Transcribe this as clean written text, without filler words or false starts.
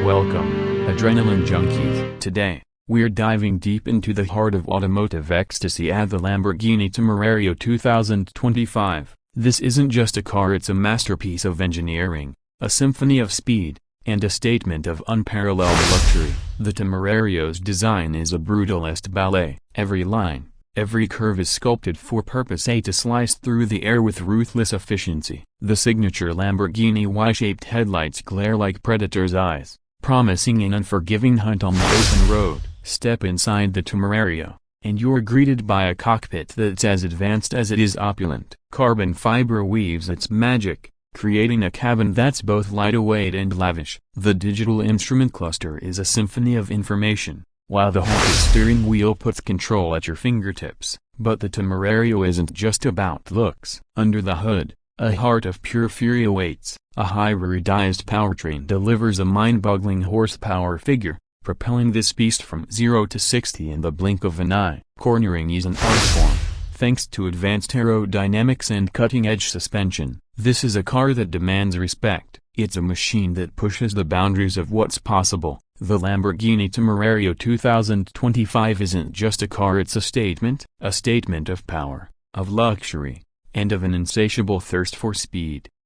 Welcome, adrenaline junkies. Today, we're diving deep into the heart of automotive ecstasy at the Lamborghini Temerario 2025. This isn't just a car, it's a masterpiece of engineering, a symphony of speed, and a statement of unparalleled luxury. The Temerario's design is a brutalist ballet. Every line, every curve is sculpted for purpose, to slice through the air with ruthless efficiency. The signature Lamborghini Y-shaped headlights glare like predators' eyes, promising an unforgiving hunt on the open road. Step inside the Temerario, and you're greeted by a cockpit that's as advanced as it is opulent. Carbon fiber weaves its magic, creating a cabin that's both lightweight and lavish. The digital instrument cluster is a symphony of information, while the haunted steering wheel puts control at your fingertips. But the Temerario isn't just about looks. Under the hood, a heart of pure fury awaits. A hybridized powertrain delivers a mind-boggling horsepower figure, propelling this beast from 0 to 60 in the blink of an eye. Cornering is an art form, thanks to advanced aerodynamics and cutting-edge suspension. This is a car that demands respect. It's a machine that pushes the boundaries of what's possible. The Lamborghini Temerario 2025 isn't just a car, it's a statement of power, of luxury, and of an insatiable thirst for speed.